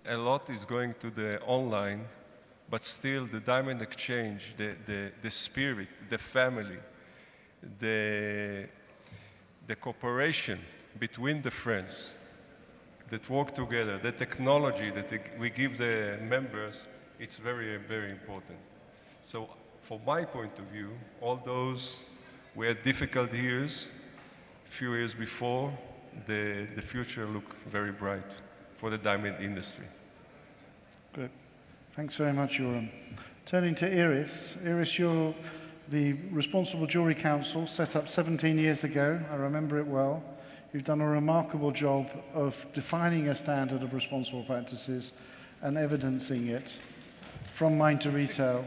a lot is going to the online, but still the diamond exchange, the spirit, the family, the cooperation between the friends that work together, the technology that we give the members, it's very, very important. So from my point of view, all those were difficult years, a few years before, the future look very bright for the diamond industry. Good. Thanks very much, Yoram. Turning to Iris. Iris, you're the Responsible Jewellery Council, set up 17 years ago. I remember it well. You've done a remarkable job of defining a standard of responsible practices and evidencing it from mine to retail.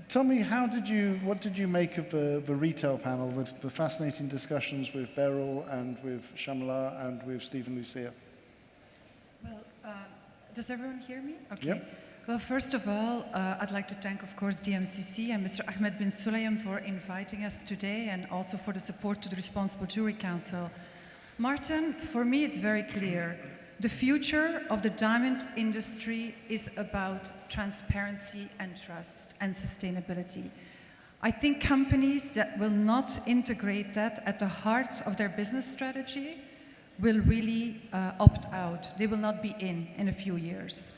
Tell me, what did you make of the retail panel with the fascinating discussions with Beryl and with Shamla and with Stephen Lucia? Well, does everyone hear me? Okay. Yep. Well, first of all, I'd like to thank, of course, DMCC and Mr. Ahmed bin Sulayem for inviting us today and also for the support to the Responsible Jewellery Council. Martin, for me, it's very clear. The future of the diamond industry is about transparency and trust and sustainability. I think companies that will not integrate that at the heart of their business strategy will really opt out. They will not be in a few years.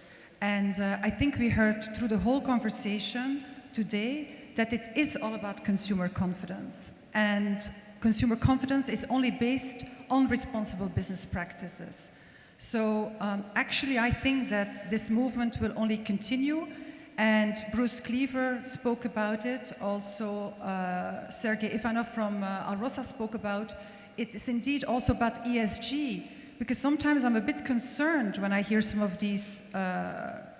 And I think we heard through the whole conversation today that it is all about consumer confidence. And consumer confidence is only based on responsible business practices. So actually, I think that this movement will only continue, and Bruce Cleaver spoke about it. Also, Sergey Ivanov from Alrosa spoke about it. Is indeed also about ESG, because sometimes I'm a bit concerned when I hear some of these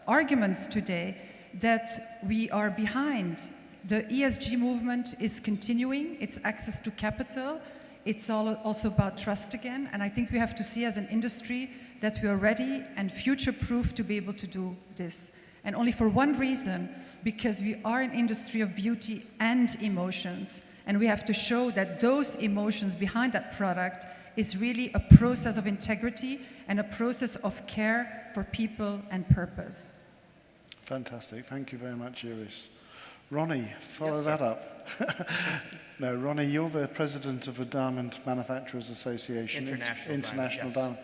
arguments today that we are behind. The ESG movement is continuing. It's access to capital. It's also about trust again, and I think we have to see as an industry that we are ready and future-proof to be able to do this. And only for one reason, because we are an industry of beauty and emotions, and we have to show that those emotions behind that product is really a process of integrity and a process of care for people and purpose. Fantastic. Thank you very much, Iris. Ronnie, follow that up. No, Ronnie, you're the president of the Diamond Manufacturers Association. International Diamond.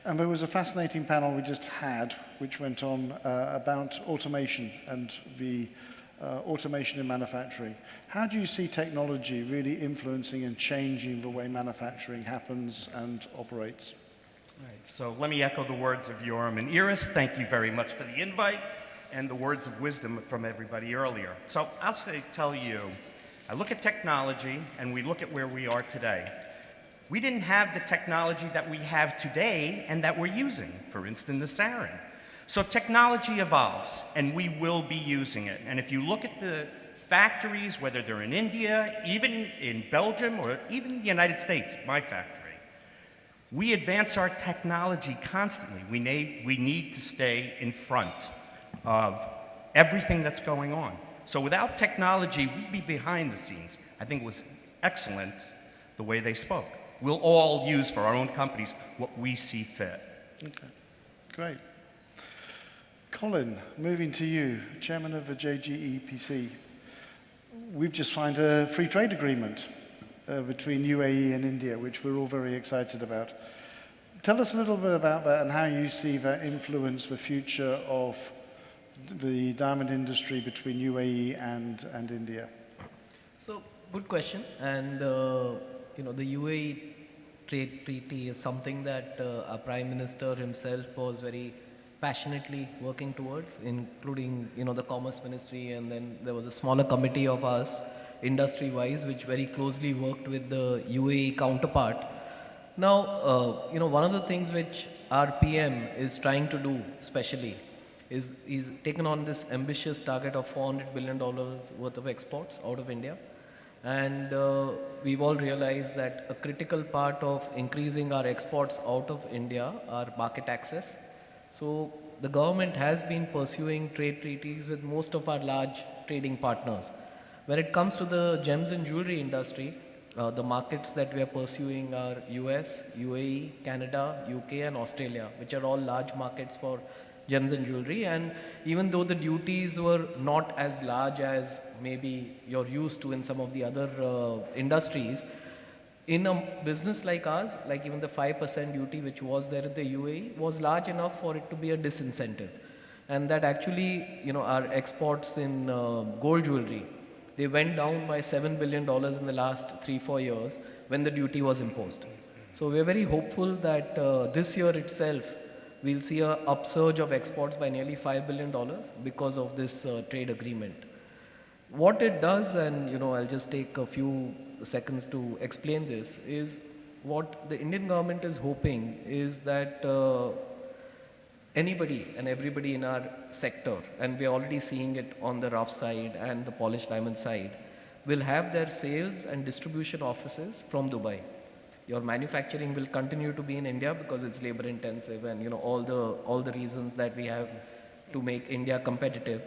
And there was a fascinating panel we just had, which went on about automation and the automation in manufacturing. How do you see technology really influencing and changing the way manufacturing happens and operates? Right. So let me echo the words of Yoram and Iris. Thank you very much for the invite and the words of wisdom from everybody earlier. So I'll tell you, I look at technology and we look at where we are today. We didn't have the technology that we have today and that we're using, for instance, the sarin. So technology evolves, and we will be using it. And if you look at the factories, whether they're in India, even in Belgium, or even the United States, my factory, we advance our technology constantly. We need to stay in front of everything that's going on. So without technology, we'd be behind the scenes. I think it was excellent the way they spoke. We'll all use for our own companies what we see fit. Okay, great. Colin, moving to you, chairman of the GJEPC. We've just signed a free trade agreement between UAE and India, which we're all very excited about. Tell us a little bit about that and how you see that influence the future of the diamond industry between UAE and India. So, good question. And the UAE trade treaty is something that our Prime Minister himself was very passionately working towards, including the Commerce Ministry, and then there was a smaller committee of us, industry-wise, which very closely worked with the UAE counterpart. Now, one of the things which our PM is trying to do, especially, is he's taken on this ambitious target of $400 billion worth of exports out of India. And we've all realized that a critical part of increasing our exports out of India are market access. So the government has been pursuing trade treaties with most of our large trading partners. When it comes to the gems and jewelry industry, the markets that we are pursuing are US, UAE, Canada, UK and Australia, which are all large markets for gems and jewelry. And even though the duties were not as large as maybe you're used to in some of the other industries, in a business like ours, like even the 5% duty which was there in the UAE was large enough for it to be a disincentive. And that actually, our exports in gold jewelry, they went down by $7 billion in the last 3-4 years when the duty was imposed. So we're very hopeful that this year itself, we'll see an upsurge of exports by nearly $5 billion because of this trade agreement. What it does, and I'll just take a few seconds to explain this, is what the Indian government is hoping is that anybody and everybody in our sector, and we're already seeing it on the rough side and the polished diamond side, will have their sales and distribution offices from Dubai. Your manufacturing will continue to be in India because it's labor intensive and all the reasons that we have to make India competitive.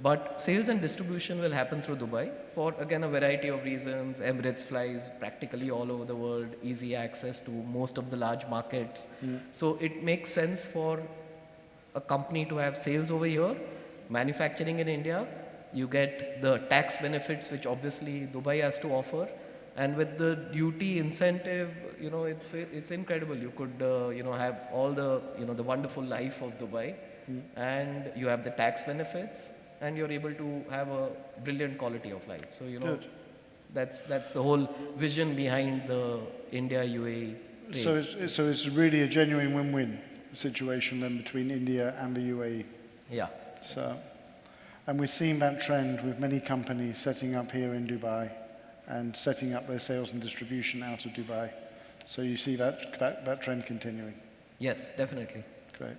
But sales and distribution will happen through Dubai for, again, a variety of reasons. Emirates flies practically all over the world, easy access to most of the large markets. So it makes sense for a company to have sales over here, manufacturing in India. You get the tax benefits, which obviously Dubai has to offer. And with the duty incentive, it's incredible. You could, have all the, the wonderful life of Dubai, and you have the tax benefits, and you're able to have a brilliant quality of life. So, Good. that's the whole vision behind the India-UAE trade. So it's really a genuine win-win situation then between India and the UAE. Yeah. So, and we're seeing that trend with many companies setting up here in Dubai and setting up their sales and distribution out of Dubai. So you see that trend continuing. Yes, definitely. Great.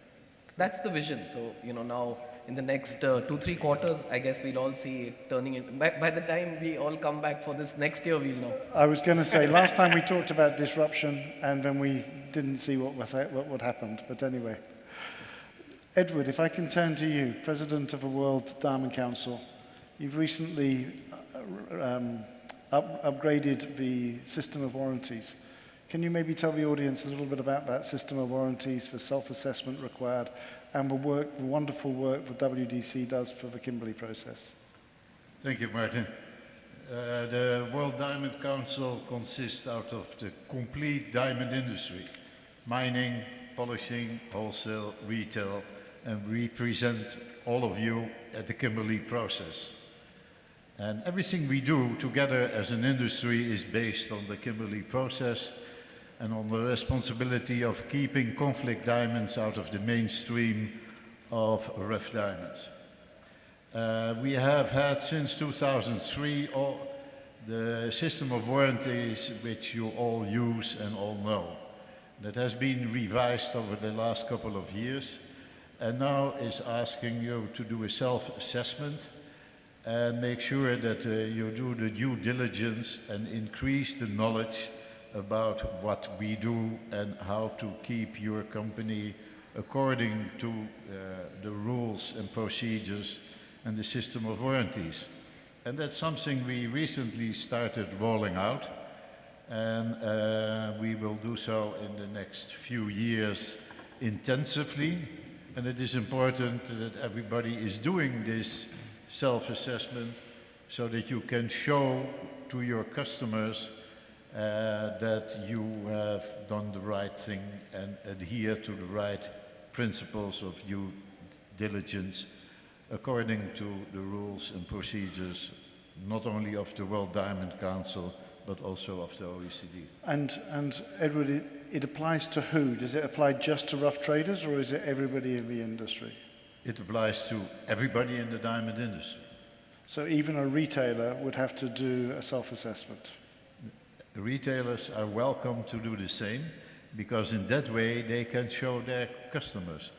That's the vision. So, now in the next 2-3 quarters, I guess we'll all see it turning in. By the time we all come back for this next year, we'll know. I was going to say, last time we talked about disruption and then we didn't see what happened. But anyway. Edward, if I can turn to you, President of the World Diamond Council. You've recently upgraded the system of warranties. Can you maybe tell the audience a little bit about that system of warranties, the self-assessment required, and the wonderful work the WDC does for the Kimberley process? Thank you, Martin. The World Diamond Council consists out of the complete diamond industry, mining, polishing, wholesale, retail, and we represent all of you at the Kimberley Process. And everything we do together as an industry is based on the Kimberley Process and on the responsibility of keeping conflict diamonds out of the mainstream of rough diamonds. We have had since 2003 the system of warranties which you all use and all know. That has been revised over the last couple of years and now is asking you to do a self-assessment and make sure that you do the due diligence and increase the knowledge about what we do and how to keep your company according to the rules and procedures and the system of warranties. And that's something we recently started rolling out, and we will do so in the next few years intensively. And it is important that everybody is doing this self-assessment so that you can show to your customers that you have done the right thing and adhere to the right principles of due diligence according to the rules and procedures not only of the World Diamond Council but also of the OECD. And Edward, it applies to who? Does it apply just to rough traders or is it everybody in the industry? It applies to everybody in the diamond industry. So even a retailer would have to do a self-assessment? The retailers are welcome to do the same because in that way they can show their customers.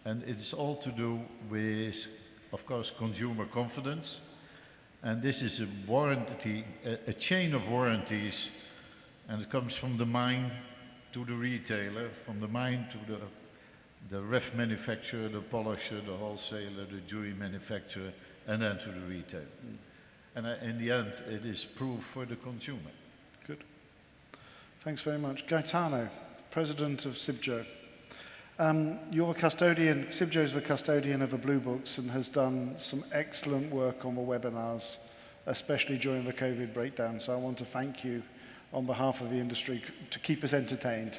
And it is all to do with, of course, consumer confidence. And this is a warranty, a chain of warranties, and it comes from the mine to the retailer, from the mine to the ref manufacturer, the polisher, the wholesaler, the jewelry manufacturer, and then to the retailer. And in the end, it is proof for the consumer. Good. Thanks very much. Gaetano, President of CIBJO. You're a custodian, CIBJO is the custodian of the Blue Books and has done some excellent work on the webinars, especially during the COVID breakdown. So I want to thank you on behalf of the industry to keep us entertained.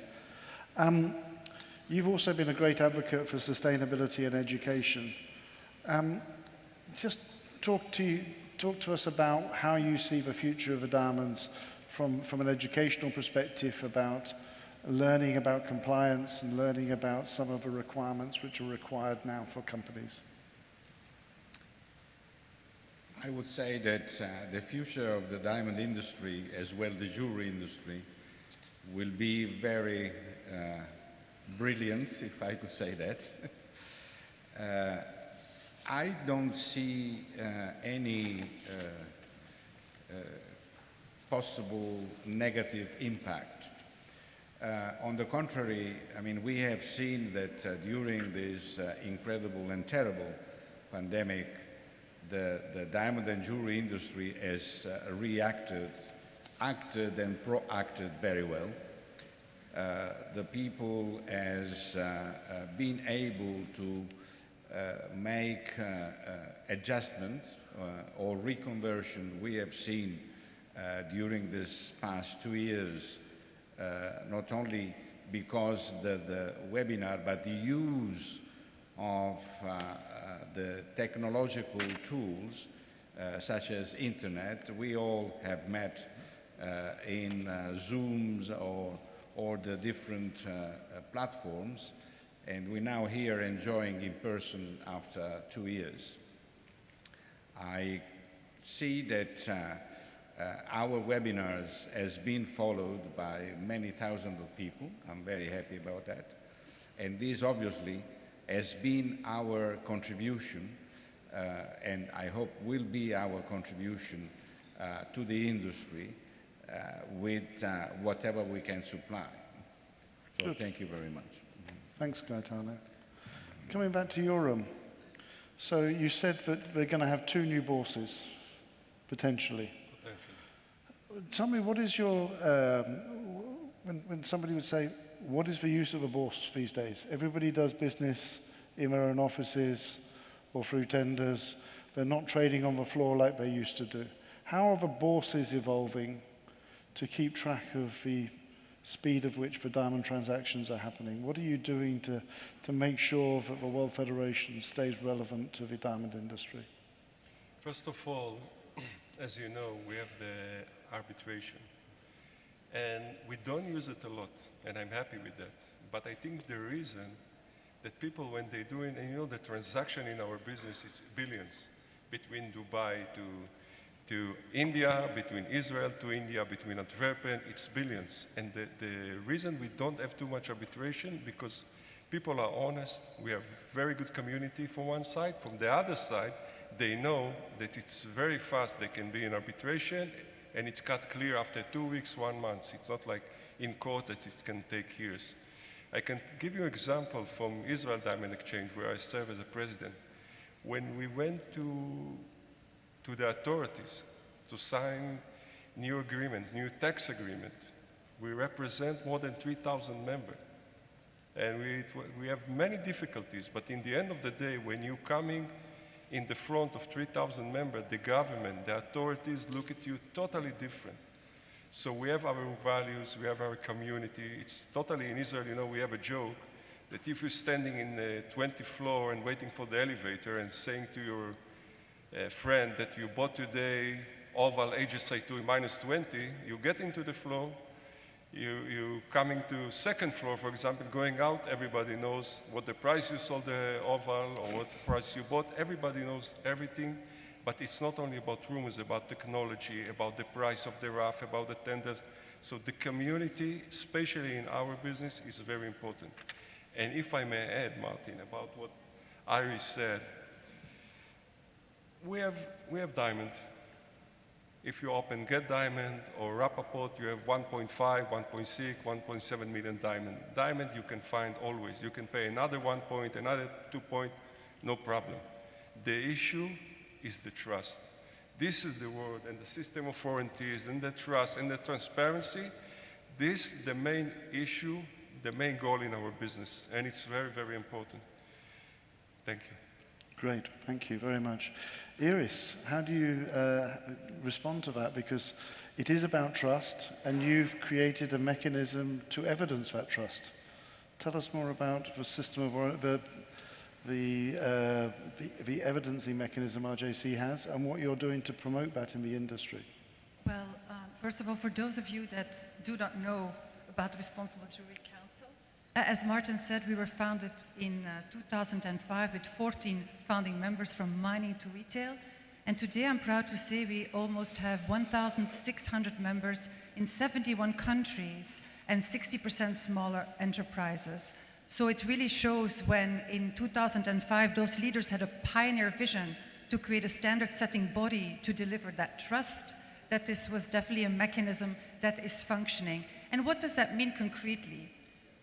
You've also been a great advocate for sustainability and education. Just talk to us about how you see the future of the diamonds from an educational perspective, about learning about compliance and learning about some of the requirements which are required now for companies. I would say that the future of the diamond industry, as well the jewelry industry, will be very brilliant, if I could say that. I don't see any possible negative impact. On the contrary, I mean, we have seen that during this incredible and terrible pandemic, the diamond and jewelry industry has acted and proacted very well. The people has been able to make adjustments or reconversion we have seen during this past 2 years, not only because the webinar, but the use of the technological tools such as internet. We all have met in Zooms or the different platforms, and we're now here enjoying in person after 2 years. I see that our webinars has been followed by many thousands of people. I'm very happy about that. And this obviously has been our contribution, and I hope will be our contribution to the industry with whatever we can supply. So thank you very much. Thanks, Gaetano. Coming back to Yoram. So you said that they're going to have 2 new Bourses, potentially. Tell me, what is your, when somebody would say, what is the use of a Bourse these days? Everybody does business in their own offices or through tenders. They're not trading on the floor like they used to do. How are the Bourses evolving to keep track of the speed of which the diamond transactions are happening? What are you doing to make sure that the World Federation stays relevant to the diamond industry? First of all, as you know, we have the arbitration. And we don't use it a lot, and I'm happy with that. But I think the reason that people, when they do it, and you know the transaction in our business is billions, between Dubai to India, between Israel to India, between Antwerpen, it's billions. And the reason we don't have too much arbitration, because people are honest, we have a very good community from one side. From the other side, they know that it's very fast, they can be in arbitration, and it's cut clear after 2 weeks, 1 month. It's not like in court that it can take years. I can give you an example from Israel Diamond Exchange, where I serve as a president. When we went to the authorities to sign new agreement, new tax agreement, we represent more than 3,000 members. And we have many difficulties, but in the end of the day, when you're coming in the front of 3,000 members, the government, the authorities look at you totally different. So we have our values, we have our community. It's totally, in Israel, you know, we have a joke that if you're standing in the 20th floor and waiting for the elevator and saying to your friend that you bought today oval HSI2 -20, you get into the floor, you coming to second floor, for example, going out, everybody knows what the price you sold the oval or what price you bought. Everybody knows everything, but it's not only about room, it's about technology, about the price of the rough, about the tenders. So the community, especially in our business, is very important. And if I may add, Martin, about what Iris said, we have diamond. If you open Get Diamond or Rappaport, you have 1.5, 1.6, 1.7 million diamond. Diamond you can find always. You can pay another 1 point, another 2 point, no problem. The issue is the trust. This is the word, and the system of warranties, and the trust, and the transparency. This is the main issue the main goal in our business, and it's very, very important. Thank you. Great, thank you very much. Iris, how do you respond to that? Because it is about trust, and you've created a mechanism to evidence that trust. Tell us more about the system of the evidencing mechanism RJC has, and what you're doing to promote that in the industry. Well, first of all, for those of you that do not know about the Responsible Jewellery Council, as Martin said, we were founded in 2005 with 14 founding members from mining to retail. And today I'm proud to say we almost have 1,600 members in 71 countries and 60% smaller enterprises. So it really shows when in 2005 those leaders had a pioneer vision to create a standard-setting body to deliver that trust, that this was definitely a mechanism that is functioning. And what does that mean concretely?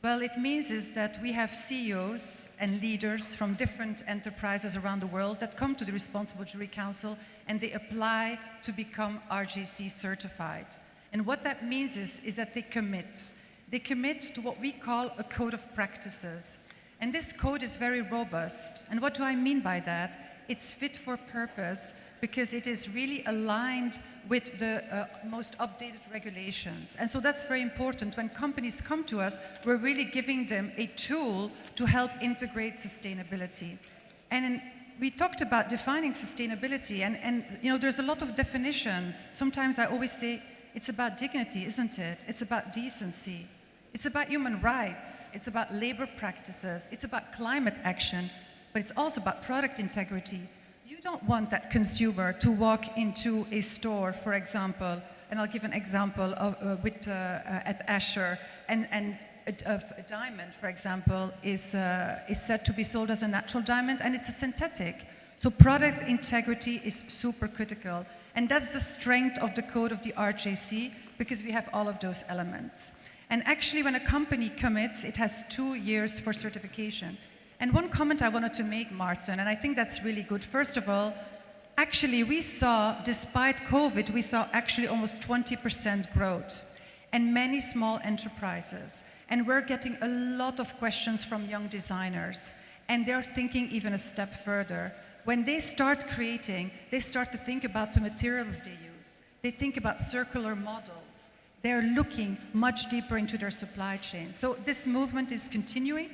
Well, it means is that we have CEOs and leaders from different enterprises around the world that come to the Responsible Jewellery Council and they apply to become RJC certified. And what that means is that they commit. They commit to what we call a code of practices. And this code is very robust. And what do I mean by that? It's fit for purpose because it is really aligned with the most updated regulations. And so that's very important. When companies come to us, we're really giving them a tool to help integrate sustainability. And we talked about defining sustainability, and you know, there's a lot of definitions. Sometimes I always say, it's about dignity, isn't it? It's about decency. It's about human rights. It's about labor practices. It's about climate action, but it's also about product integrity. You don't want that consumer to walk into a store, for example, and I'll give an example of, at Asscher, and a diamond, for example, is said to be sold as a natural diamond, and it's a synthetic. So product integrity is super critical, and that's the strength of the code of the RJC, because we have all of those elements. And actually, when a company commits, it has 2 years for certification. And one comment I wanted to make, Martin, and I think that's really good. First of all, actually we saw, despite COVID, we saw actually almost 20% growth and many small enterprises. And we're getting a lot of questions from young designers, and they're thinking even a step further. When they start creating, they start to think about the materials they use. They think about circular models. They're looking much deeper into their supply chain. So this movement is continuing.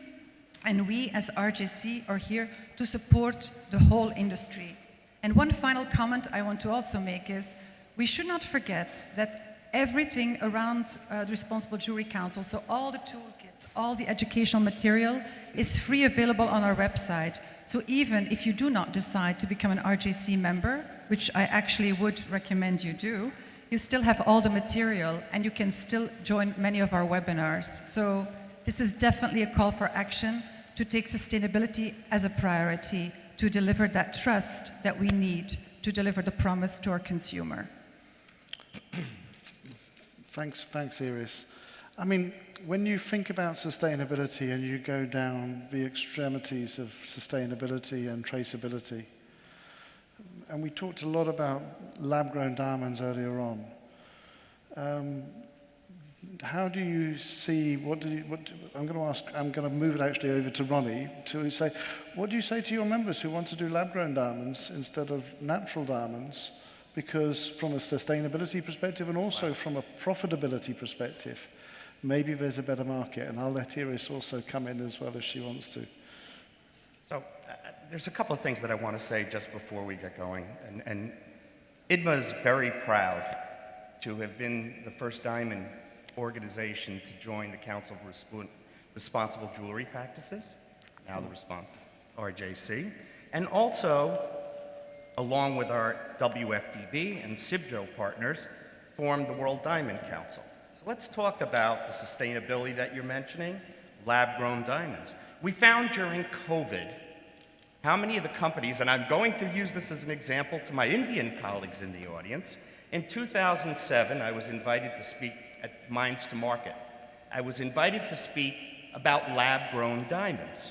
And we, as RJC, are here to support the whole industry. And one final comment I want to also make is, we should not forget that everything around the Responsible Jewellery Council, so all the toolkits, all the educational material, is free available on our website. So even if you do not decide to become an RJC member, which I actually would recommend you do, you still have all the material, and you can still join many of our webinars. So this is definitely a call for action to take sustainability as a priority to deliver that trust that we need to deliver the promise to our consumer. Thanks, Iris. I mean, when you think about sustainability and you go down the extremities of sustainability and traceability, and we talked a lot about lab-grown diamonds earlier on, how do you see, I'm going to move it actually over to Ronnie to say, what do you say to your members who want to do lab-grown diamonds instead of natural diamonds? Because from a sustainability perspective and also from a profitability perspective, maybe there's a better market. And I'll let Iris also come in as well if she wants to. So there's a couple of things that I want to say just before we get going. And IDMA is very proud to have been the first diamond organization to join the Council of Responsible Jewelry Practices, now the RJC, and also, along with our WFDB and CIBJO partners, formed the World Diamond Council. So let's talk about the sustainability that you're mentioning, lab-grown diamonds. We found during COVID how many of the companies, and I'm going to use this as an example to my Indian colleagues in the audience. In 2007, I was invited to speak at Minds to Market. I was invited to speak about lab-grown diamonds.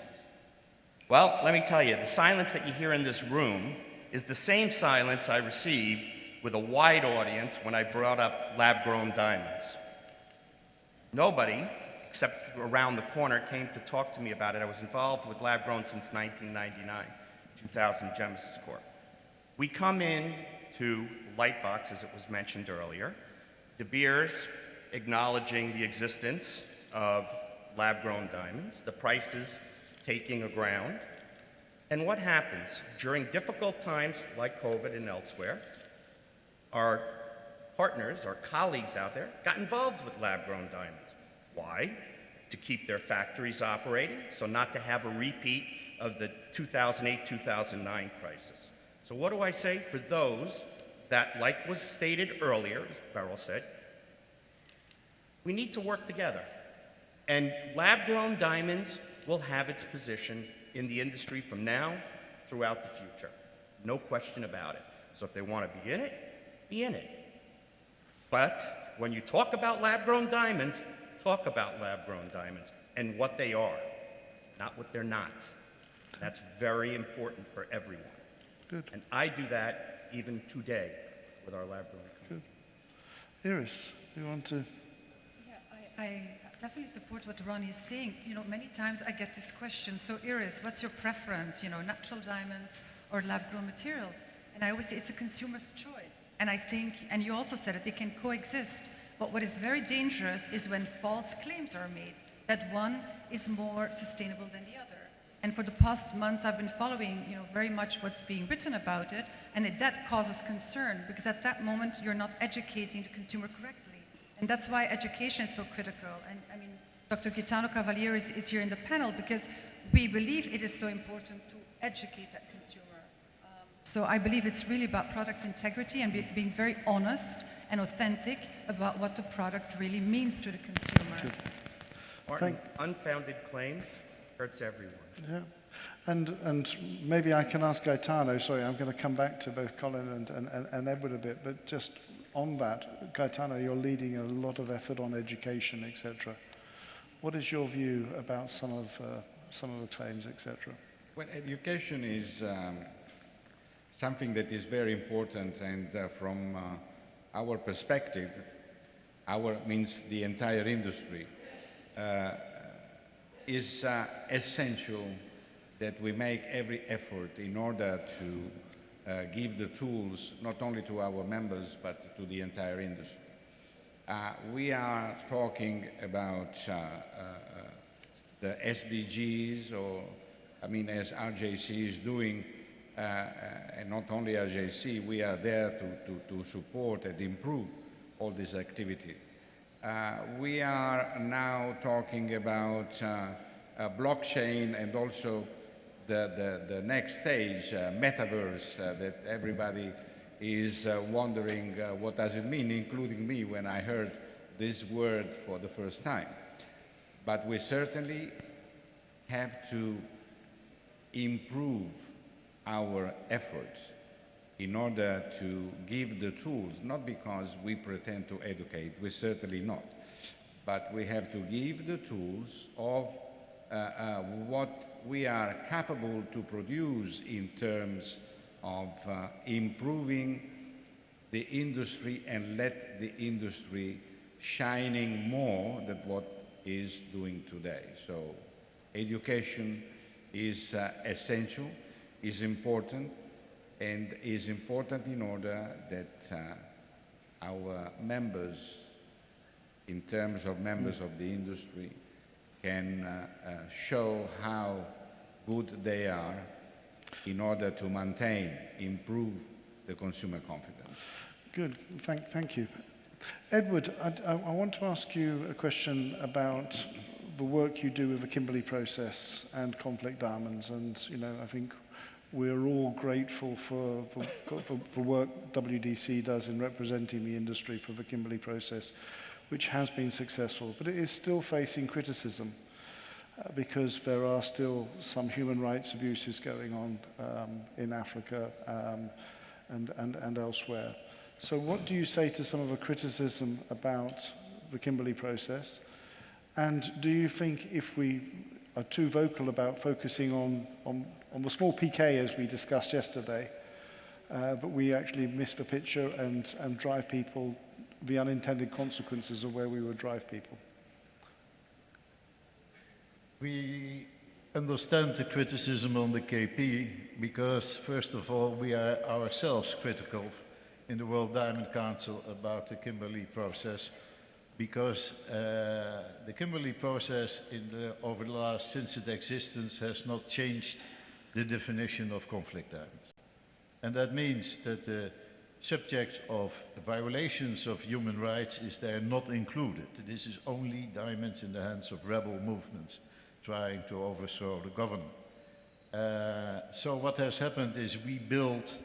Well, let me tell you, the silence that you hear in this room is the same silence I received with a wide audience when I brought up lab-grown diamonds. Nobody, except around the corner, came to talk to me about it. I was involved with lab grown since 1999, 2000 Genesis Corp. We come in to Lightbox, as it was mentioned earlier. De Beers acknowledging the existence of lab-grown diamonds, the prices taking a ground. And what happens? During difficult times like COVID and elsewhere, our partners, our colleagues out there, got involved with lab-grown diamonds. Why? To keep their factories operating, so not to have a repeat of the 2008-2009 crisis. So what do I say for those that, like was stated earlier, as Beryl said, we need to work together. And lab-grown diamonds will have its position in the industry from now throughout the future. No question about it. So if they want to be in it, be in it. But when you talk about lab-grown diamonds, talk about lab-grown diamonds and what they are, not what they're not. That's very important for everyone. Good. And I do that even today with our lab-grown company. Good. Iris, you want to? Yeah, I definitely support what Ronnie is saying. You know, many times I get this question, so Iris, what's your preference, you know, natural diamonds or lab-grown materials? And I always say it's a consumer's choice. And I think, and you also said it, they can coexist. But what is very dangerous is when false claims are made, that one is more sustainable than the other. And for the past months, I've been following, you know, very much what's being written about it, and that causes concern, because at that moment, you're not educating the consumer correctly. And that's why education is so critical. And I mean, Dr. Gaetano Cavalieri is here in the panel because we believe it is so important to educate that consumer. So I believe it's really about product integrity and being very honest and authentic about what the product really means to the consumer. Martin, unfounded claims hurts everyone. Yeah. And maybe I can ask Gaetano, sorry, I'm going to come back to both Colin and Edward a bit, but just on that, Gaetano, you're leading a lot of effort on education, etc. What is your view about some of the claims, etc.? Well, education is something that is very important, and from our perspective, our means the entire industry, is essential that we make every effort in order to give the tools not only to our members but to the entire industry. We are talking about the SDGs, or I mean, as RJC is doing, and not only RJC, we are there to support and improve all this activity. We are now talking about blockchain and also the next stage, metaverse, that everybody is wondering what does it mean, including me when I heard this word for the first time. But we certainly have to improve our efforts in order to give the tools, not because we pretend to educate, we certainly not, but we have to give the tools of what we are capable to produce in terms of improving the industry and let the industry shining more than what is doing today. So education is essential, is important, and is important in order that our members, in terms of members of the industry, can show how good they are in order to maintain, improve the consumer confidence. Good, thank you. Edward, I want to ask you a question about the work you do with the Kimberley Process and conflict diamonds, and you know, I think we're all grateful for work WDC does in representing the industry for the Kimberley Process, which has been successful, but it is still facing criticism because there are still some human rights abuses going on in Africa and elsewhere. So what do you say to some of the criticism about the Kimberley Process? And do you think if we are too vocal about focusing on the small PK, as we discussed yesterday, that we actually miss the picture and drive people, the unintended consequences of where we would drive people? We understand the criticism on the KP because, first of all, we are ourselves critical in the World Diamond Council about the Kimberley process because the Kimberley process over the last, since its existence, has not changed the definition of conflict diamonds. And that means that the subject of violations of human rights is there not included. This is only diamonds in the hands of rebel movements trying to overthrow the government. So what has happened is we built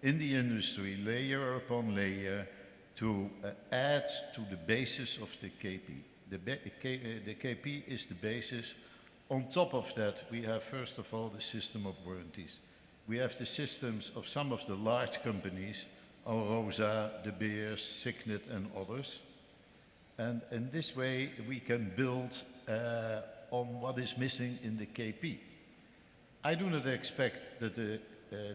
in the industry layer upon layer to add to the basis of the KP. The KP is the basis. On top of that, we have first of all the system of warranties. We have the systems of some of the large companies, Alrosa, De Beers, Signet and others. And in this way, we can build on what is missing in the KP. I do not expect that the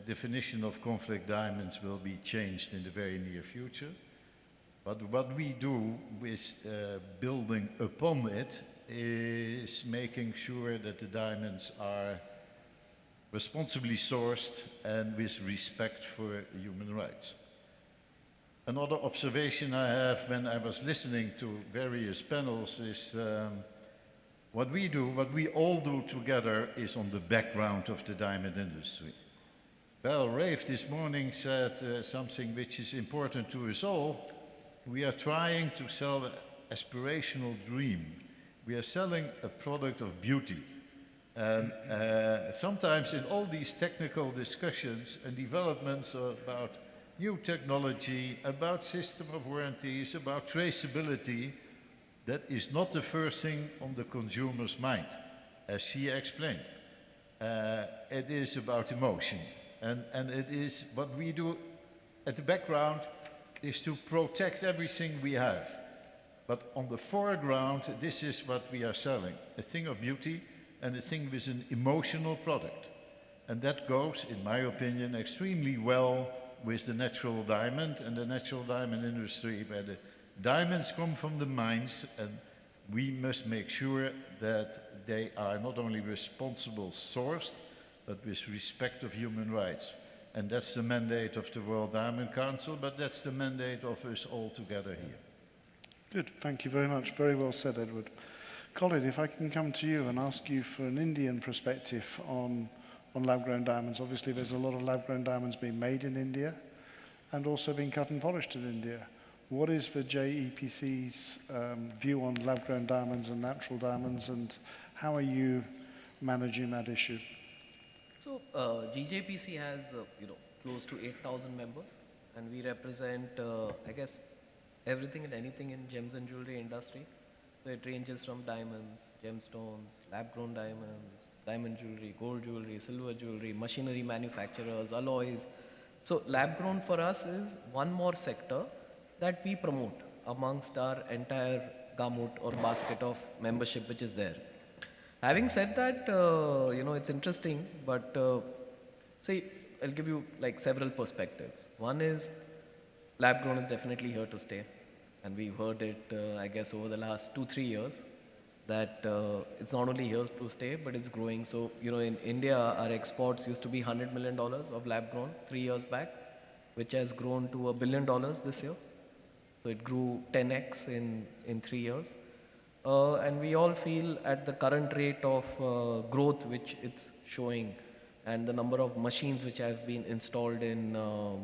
definition of conflict diamonds will be changed in the very near future. But what we do with building upon it is making sure that the diamonds are responsibly sourced and with respect for human rights. Another observation I have when I was listening to various panels is what we all do together is on the background of the diamond industry. Well, Rafe this morning said something which is important to us all. We are trying to sell an aspirational dream. We are selling a product of beauty. And sometimes in all these technical discussions and developments about new technology, about system of warranties, about traceability, that is not the first thing on the consumer's mind, as she explained. It is about emotion. And it is what we do at the background is to protect everything we have. But on the foreground, this is what we are selling, a thing of beauty and a thing with an emotional product. And that goes, in my opinion, extremely well with the natural diamond and the natural diamond industry, where the diamonds come from the mines, and we must make sure that they are not only responsible sourced, but with respect of human rights. And that's the mandate of the World Diamond Council, but that's the mandate of us all together here. Good, thank you very much. Very well said, Edward. Colin, if I can come to you and ask you for an Indian perspective on lab-grown diamonds. Obviously, there's a lot of lab-grown diamonds being made in India and also being cut and polished in India. What is the GJEPC's view on lab-grown diamonds and natural diamonds, and how are you managing that issue? So GJEPC has close to 8,000 members, and we represent I guess everything and anything in gems and jewelry industry. So it ranges from diamonds, gemstones, lab-grown diamonds, diamond jewelry, gold jewelry, silver jewelry, machinery manufacturers, alloys. So lab-grown for us is one more sector that we promote amongst our entire gamut or basket of membership which is there. Having said that, it's interesting, but see, I'll give you like several perspectives. One is lab-grown is definitely here to stay. And we've heard it, I guess, over the last 2-3 years, that it's not only here to stay, but it's growing. So, in India, our exports used to be $100 million of lab-grown 3 years back, which has grown to $1 billion this year. So it grew 10x in 3 years. And we all feel at the current rate of growth which it's showing, and the number of machines which have been installed in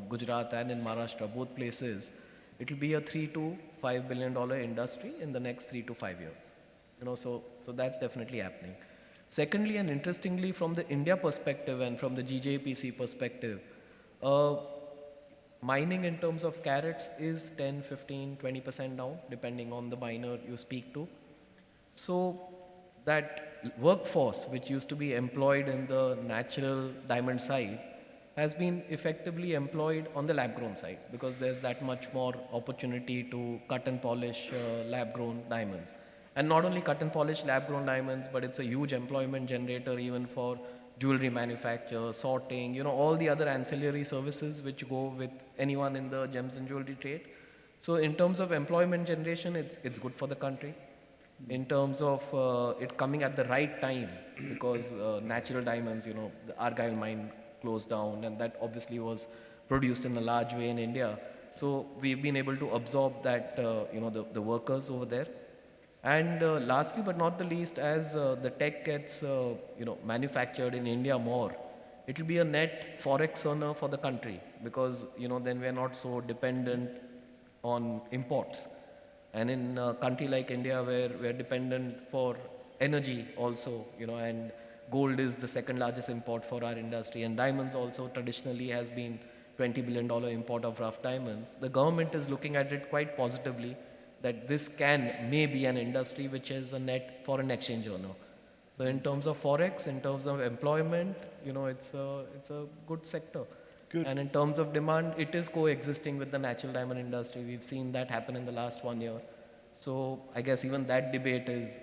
Gujarat and in Maharashtra, both places, it will be a $3 to $5 billion industry in the next 3 to 5 years. So that's definitely happening. Secondly, and interestingly, from the India perspective and from the GJEPC perspective, mining in terms of carats is 10, 15, 20% down, depending on the miner you speak to. So that workforce, which used to be employed in the natural diamond side, has been effectively employed on the lab-grown side, because there's that much more opportunity to cut and polish lab-grown diamonds. And not only cut and polish lab-grown diamonds, but it's a huge employment generator even for jewelry manufacture, sorting, all the other ancillary services which go with anyone in the gems and jewelry trade. So in terms of employment generation, it's good for the country. in terms of it coming at the right time, because natural diamonds, the Argyle mine closed down, and that obviously was produced in a large way in India. So we've been able to absorb that, the workers over there. And lastly, but not the least, as the tech gets, manufactured in India more, it will be a net forex earner for the country, because, then we're not so dependent on imports. And in a country like India, where we're dependent for energy also, and gold is the second largest import for our industry, and diamonds also traditionally has been $20 billion import of rough diamonds. The government is looking at it quite positively, that this may be an industry which is a net foreign exchange earner. So in terms of forex, in terms of employment, it's a good sector. Good. And in terms of demand, it is coexisting with the natural diamond industry. We've seen that happen in the last 1 year. So I guess even that debate is,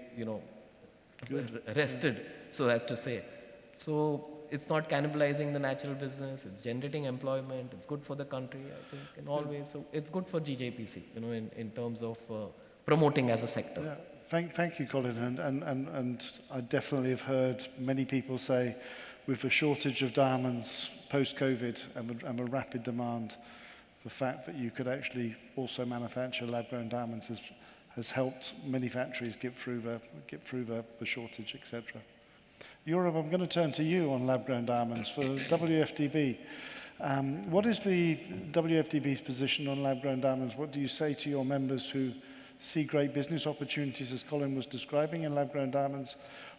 rested, so as to say. So it's not cannibalizing the natural business, it's generating employment, it's good for the country, I think, in all ways. So it's good for GJEPC, in terms of promoting as a sector. Yeah. Thank you, Colin. And I definitely have heard many people say, with a shortage of diamonds post-COVID and a rapid demand, the fact that you could actually also manufacture lab-grown diamonds has helped many factories get through the shortage, etc. Yoram, I'm going to turn to you on lab-grown diamonds for WFDB. What is the WFDB's position on lab-grown diamonds? What do you say to your members who see great business opportunities, as Colin was describing, in lab-grown diamonds?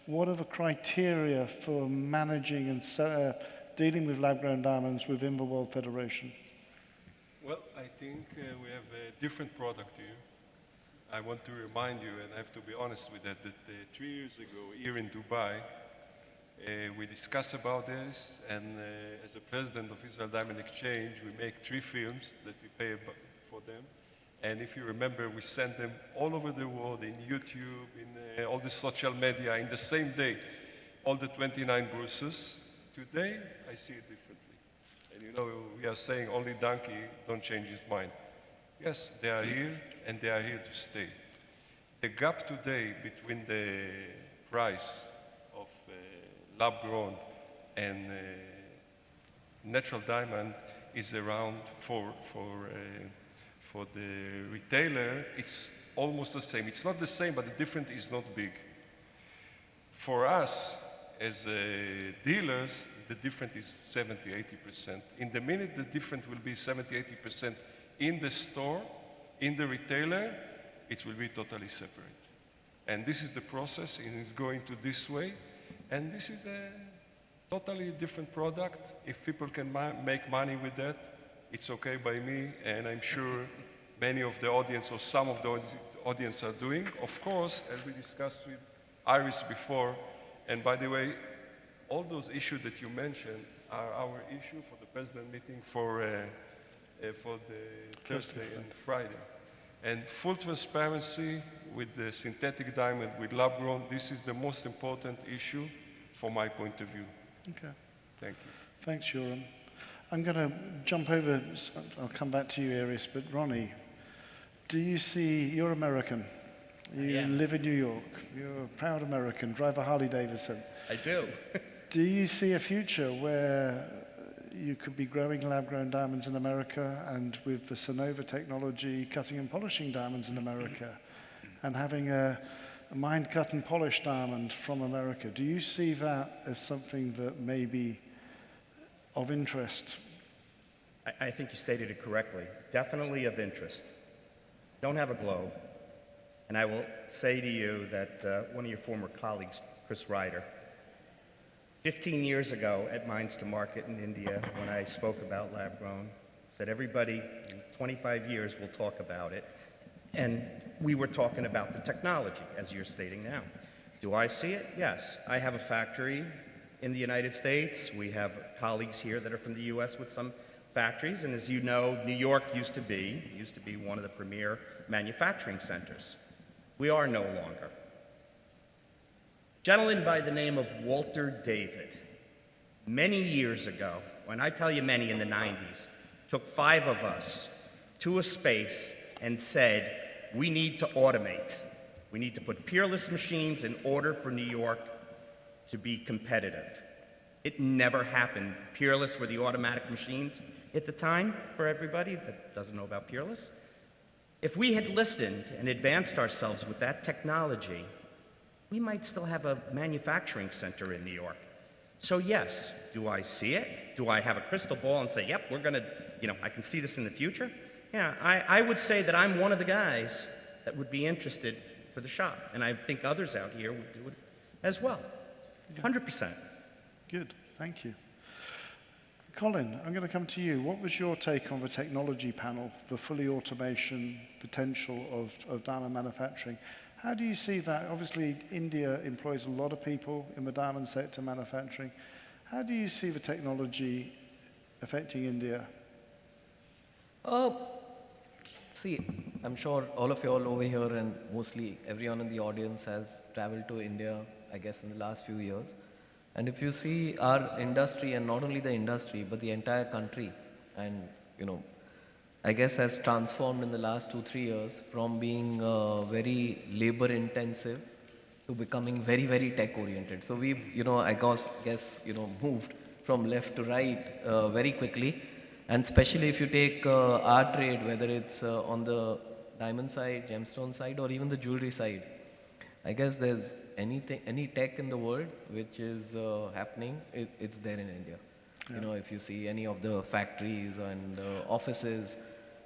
What are the criteria for managing and dealing with lab-grown diamonds within the World Federation? Well, I think we have a different product here. I want to remind you, and I have to be honest with that 3 years ago here in Dubai, we discussed about this, and as the president of Israel Diamond Exchange, we make 3 films that we pay for them. And if you remember, we sent them all over the world, in YouTube, in all the social media, in the same day, all the 29 Bourses. Today, I see it differently. And we are saying only donkey don't change his mind. Yes, they are here, and they are here to stay. The gap today between the price of lab-grown and natural diamond is around for the retailer, it's almost the same. It's not the same, but the difference is not big. For us, as dealers, the difference is 70-80%. In the minute the difference will be 70-80% in the store, in the retailer, it will be totally separate. And this is the process, and it's going to this way. And this is a totally different product. If people can make money with that, it's okay by me, and I'm sure many of the audience or some of the audience are doing. Of course, as we discussed with Iris before, and by the way, all those issues that you mentioned are our issue for the president meeting for the Thursday and Friday. And full transparency with the synthetic diamond, with lab-grown, this is the most important issue from my point of view. Okay. Thank you. Thanks, Yoram. I'm going to jump over, I'll come back to you, Iris, but Ronnie, you're American. You live in New York. You're a proud American, drive a Harley Davidson. I do. Do you see a future where you could be growing lab-grown diamonds in America, and with the Sonova technology, cutting and polishing diamonds in America, and having a mined cut and polished diamond from America? Do you see that as something that may be of interest? I think you stated it correctly. Definitely of interest. Don't have a globe. And I will say to you that one of your former colleagues, Chris Ryder, 15 years ago at Mines to Market in India, when I spoke about lab-grown, said everybody in 25 years will talk about it. And we were talking about the technology, as you're stating now. Do I see it? Yes. I have a factory in the United States. We have colleagues here that are from the US with some factories. And as you know, New York used to be one of the premier manufacturing centers. We are no longer. Gentleman by the name of Walter David, many years ago, when I tell you many, in the 90s, took 5 of us to a space and said, we need to automate. We need to put peerless machines in order for New York to be competitive. It never happened. Peerless were the automatic machines at the time, for everybody that doesn't know about peerless. If we had listened and advanced ourselves with that technology, we might still have a manufacturing center in New York. So yes, do I see it? Do I have a crystal ball and say, yep, we're gonna, I can see this in the future? Yeah, I would say that I'm one of the guys that would be interested for the shop, and I think others out here would do it as well, 100%. Good, thank you. Colin, I'm going to come to you. What was your take on the technology panel, the fully automation potential of diamond manufacturing? How do you see that? Obviously, India employs a lot of people in the diamond sector manufacturing. How do you see the technology affecting India? See, I'm sure all of you all over here and mostly everyone in the audience has traveled to India, I guess, in the last few years. And if you see our industry, and not only the industry, but the entire country, and I guess has transformed in the last 2-3 years from being very labor intensive to becoming very, very tech oriented. So we've, I guess, moved from left to right very quickly. And especially if you take our trade, whether it's on the diamond side, gemstone side, or even the jewelry side, I guess there's any tech in the world which is happening, it's there in India. Yeah. If you see any of the factories and offices.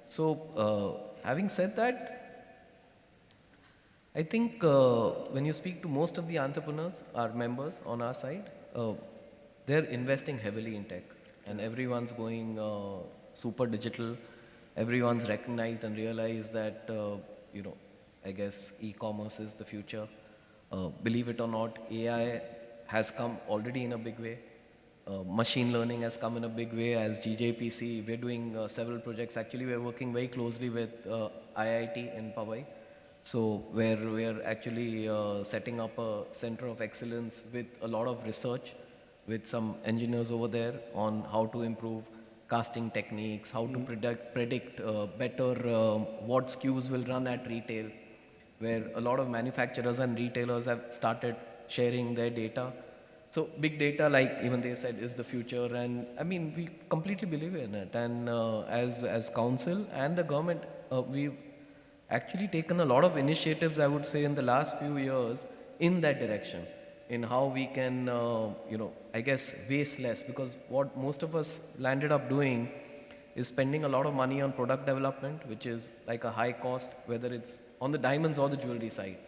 So having said that, I think when you speak to most of the entrepreneurs, our members on our side, they're investing heavily in tech. And everyone's going super digital. Everyone's recognized and realized that, I guess e-commerce is the future. Believe it or not, AI has come already in a big way. Machine learning has come in a big way. As GJEPC, we're doing several projects. Actually, we're working very closely with IIT in Powai. So where we're actually setting up a center of excellence with a lot of research, with some engineers over there on how to improve casting techniques, how to predict better what SKUs will run at retail, where a lot of manufacturers and retailers have started sharing their data. So big data, like even they said, is the future, and I mean, we completely believe in it. And as council and the government, we've actually taken a lot of initiatives, I would say, in the last few years in that direction, in how we can, I guess, waste less, because what most of us landed up doing is spending a lot of money on product development, which is like a high cost, whether it's on the diamonds or the jewelry side.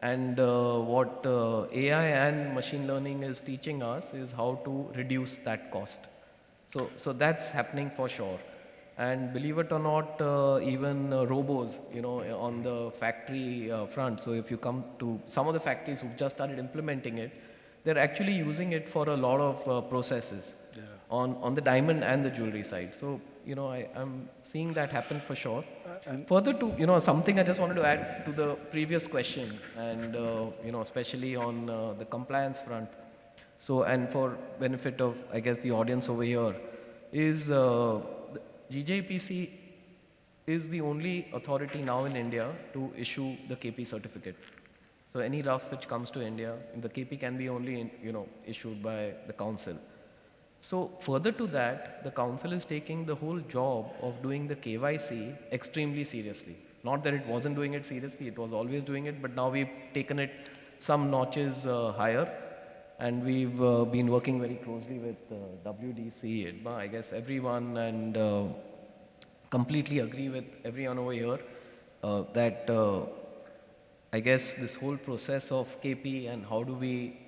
And what AI and machine learning is teaching us is how to reduce that cost. So that's happening for sure. And believe it or not, even robos, on the factory front. So if you come to some of the factories who've just started implementing it, they're actually using it for a lot of processes on the diamond and the jewelry side. So, I'm seeing that happen for sure. Further to, something I just wanted to add to the previous question, and, especially on the compliance front. So, and for benefit of, I guess, the audience over here, is GJEPC is the only authority now in India to issue the KP certificate. So any rough which comes to India, the KP can be only, issued by the council. So further to that, the council is taking the whole job of doing the KYC extremely seriously. Not that it wasn't doing it seriously, it was always doing it, but now we've taken it some notches higher. And we've been working very closely with WDC, IDMA, I guess everyone, and completely agree with everyone over here that I guess this whole process of KP and how do we,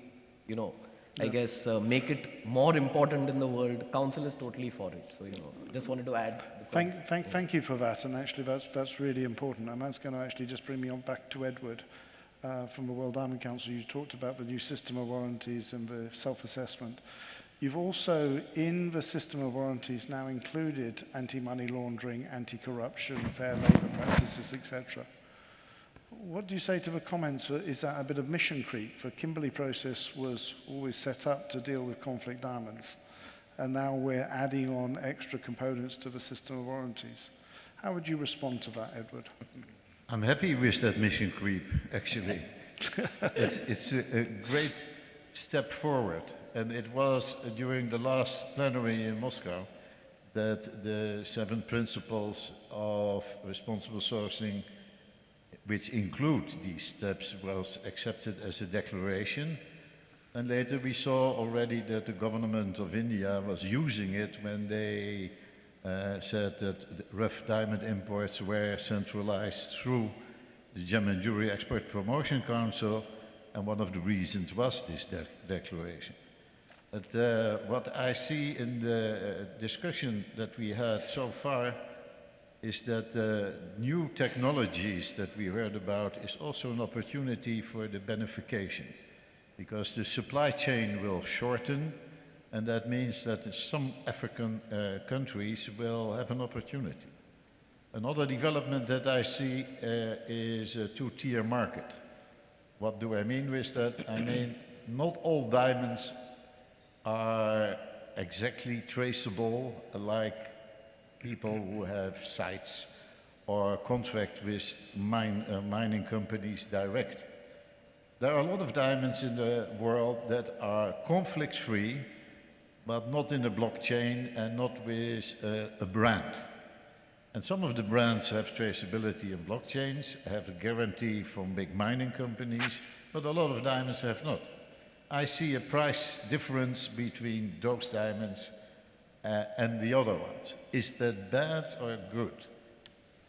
I guess make it more important in the world, Council is totally for it. So, just wanted to add. Thank you for that, and actually that's really important. And that's going to actually just bring me on back to Edward. From the World Diamond Council, you talked about the new system of warranties and the self-assessment. You've also, in the system of warranties, now included anti-money laundering, anti-corruption, fair labour practices, etc. What do you say to the comments? Is that a bit of mission creep? For Kimberley Process was always set up to deal with conflict diamonds, and now we're adding on extra components to the system of warranties. How would you respond to that, Edward? I'm happy with that mission creep, actually. It's a great step forward. And it was during the last plenary in Moscow that the 7 principles of responsible sourcing, which include these steps, was accepted as a declaration. And later we saw already that the government of India was using it when they said that rough diamond imports were centralized through the Gem and Jewellery Export Promotion Council, and one of the reasons was this declaration. But what I see in the discussion that we had so far is that new technologies that we heard about is also an opportunity for the benefication, because the supply chain will shorten, and that means that some African countries will have an opportunity. Another development that I see is a 2-tier market. What do I mean with that? I mean, not all diamonds are exactly traceable like people who have sites or contract with mining companies direct. There are a lot of diamonds in the world that are conflict-free, but not in a blockchain and not with a brand. And some of the brands have traceability in blockchains, have a guarantee from big mining companies, but a lot of diamonds have not. I see a price difference between those diamonds and the other ones. Is that bad or good?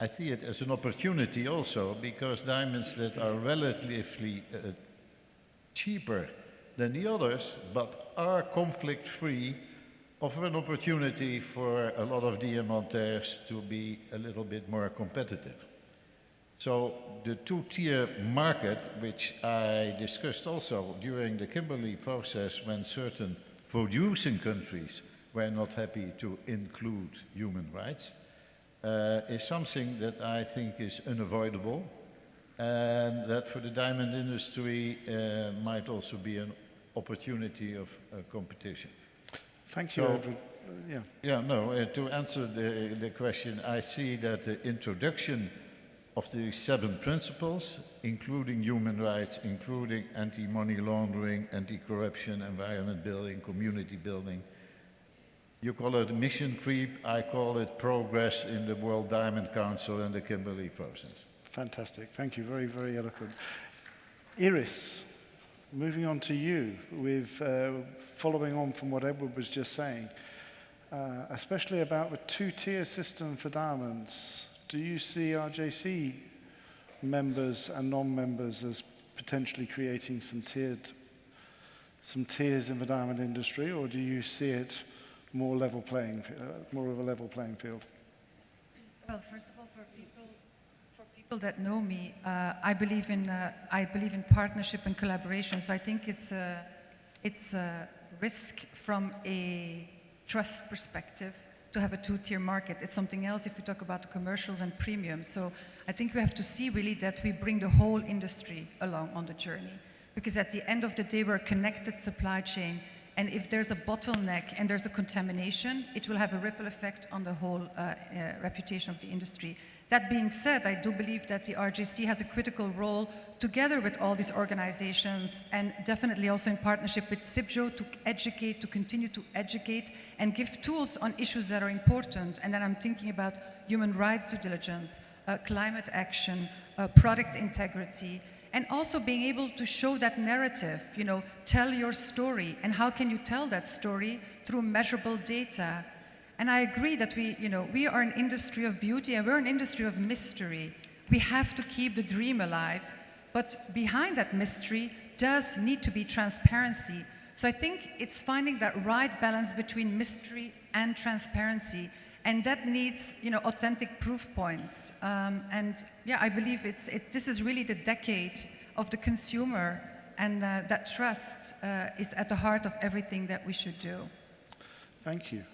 I see it as an opportunity also, because diamonds that are relatively cheaper than the others, but are conflict-free, offer an opportunity for a lot of diamantaires to be a little bit more competitive. So the 2-tier market, which I discussed also during the Kimberley process when certain producing countries were not happy to include human rights, is something that I think is unavoidable, and that for the diamond industry might also be an opportunity of competition. Thank you, Edward. To answer the question, I see that the introduction of the 7 principles, including human rights, including anti-money laundering, anti-corruption, environment building, community building. You call it mission creep, I call it progress in the World Diamond Council and the Kimberley process. Fantastic. Thank you. Very, very eloquent. Iris, moving on to you, with following on from what Edward was just saying, especially about the 2-tier system for diamonds. Do you see RJC members and non-members as potentially creating some tiers in the diamond industry, or do you see it more of a level playing field? Well, first of all, for people that know me, I believe in partnership and collaboration. So I think it's a risk from a trust perspective to have a 2-tier market. It's something else if we talk about the commercials and premiums. So I think we have to see really that we bring the whole industry along on the journey. Because at the end of the day, we're a connected supply chain. And if there's a bottleneck and there's a contamination, it will have a ripple effect on the whole reputation of the industry. That being said, I do believe that the RJC has a critical role together with all these organizations, and definitely also in partnership with CIBJO to educate, to continue to educate and give tools on issues that are important. And then I'm thinking about human rights due diligence, climate action, product integrity, and also being able to show that narrative, tell your story. And how can you tell that story? Through measurable data. And I agree that we are an industry of beauty and we're an industry of mystery. We have to keep the dream alive, but behind that mystery does need to be transparency. So I think it's finding that right balance between mystery and transparency, and that needs authentic proof points. I believe this is really the decade of the consumer, and that trust is at the heart of everything that we should do. Thank you.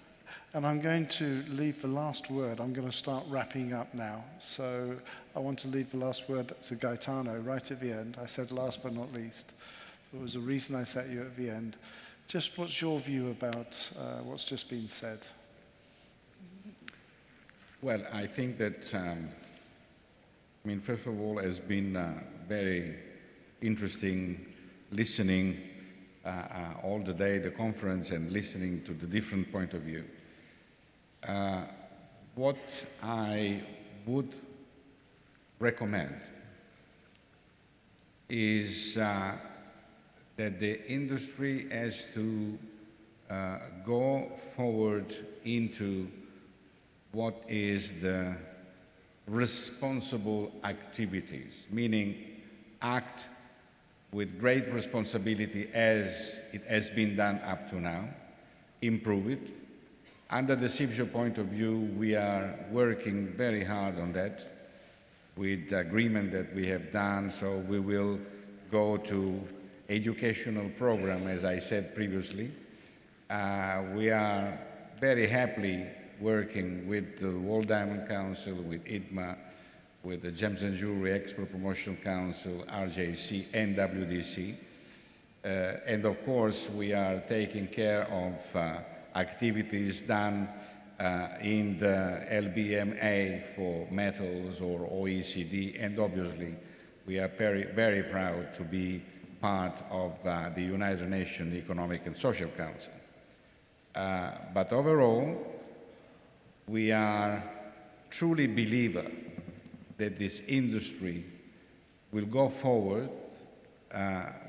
And I'm going to leave the last word. I'm going to start wrapping up now. So I want to leave the last word to Gaetano right at the end. I said last but not least. There was a reason I set you at the end. Just what's your view about what's just been said? Well, I think that I mean, first of all, it's been very interesting listening all the day, the conference, and listening to the different point of view. What I would recommend is that the industry has to go forward into what is the responsible activities, meaning act with great responsibility as it has been done up to now, improve it. Under the CIBJO point of view, we are working very hard on that with the agreement that we have done, so we will go to educational program, as I said previously. We are very happily working with the World Diamond Council, with ITMA, with the Gems and Jewellery Export Promotion Council, RJC, and WDC. And of course, we are taking care of activities done in the LBMA for metals or OECD, and obviously, we are very, very proud to be part of the United Nations Economic and Social Council. But overall, we are truly believer that this industry will go forward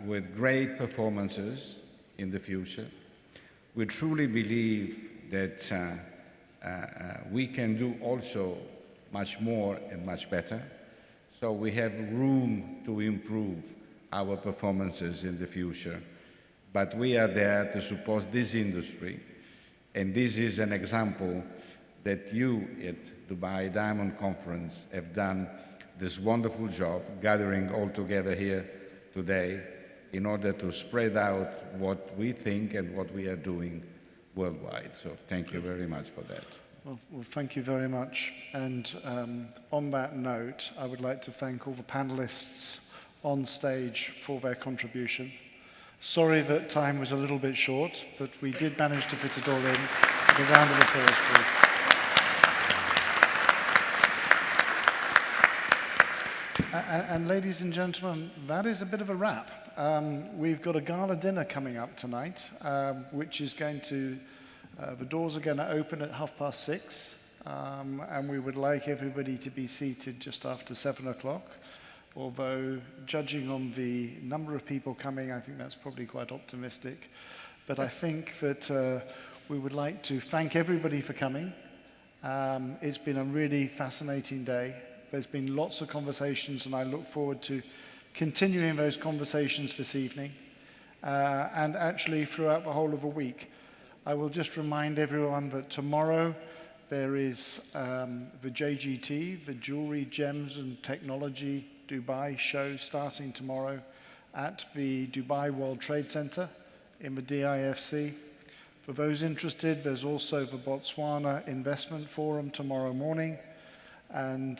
with great performances in the future. We truly believe that we can do also much more and much better. So we have room to improve our performances in the future. But we are there to support this industry. And this is an example that you at Dubai Diamond Conference have done this wonderful job, gathering all together here today in order to spread out what we think and what we are doing worldwide. So thank you very much for that. Well, thank you very much. And on that note, I would like to thank all the panelists on stage for their contribution. Sorry that time was a little bit short, but we did manage to fit it all in. A round of applause, please. And ladies and gentlemen, that is a bit of a wrap. We've got a gala dinner coming up tonight, which is going to, the doors are going to open at 6:30, and we would like everybody to be seated just after 7 o'clock. Although, judging on the number of people coming, I think that's probably quite optimistic. But I think that we would like to thank everybody for coming. It's been a really fascinating day. There's been lots of conversations, and I look forward to continuing those conversations this evening, and actually throughout the whole of the week. I will just remind everyone that tomorrow there is the JGT, the Jewellery, Gems and Technology Dubai show, starting tomorrow at the Dubai World Trade Center in the DIFC. For those interested, there's also the Botswana Investment Forum tomorrow morning, and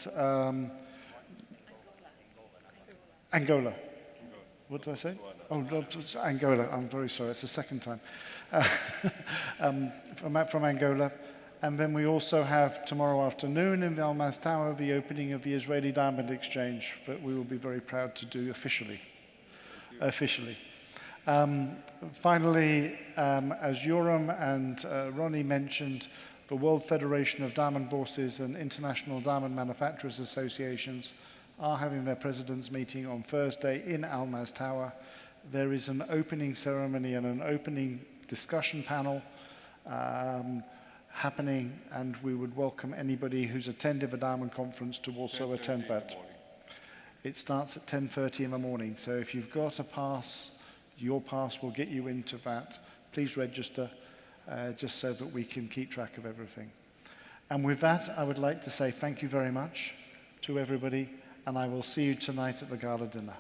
Angola. What did I say? Oh, no, Angola. I'm very sorry. It's the second time. From Angola. And then we also have tomorrow afternoon in the Almaz Tower the opening of the Israeli Diamond Exchange that we will be very proud to do officially. Finally, as Yoram and Ronnie mentioned, the World Federation of Diamond Bourses and International Diamond Manufacturers Associations are having their presidents' meeting on Thursday in Almaz Tower. There is an opening ceremony and an opening discussion panel happening, and we would welcome anybody who's attended the Diamond Conference to also attend that. It starts at 10:30 in the morning, so if you've got a pass, your pass will get you into that. Please register, just so that we can keep track of everything. And with that, I would like to say thank you very much to everybody, and I will see you tonight at the gala dinner.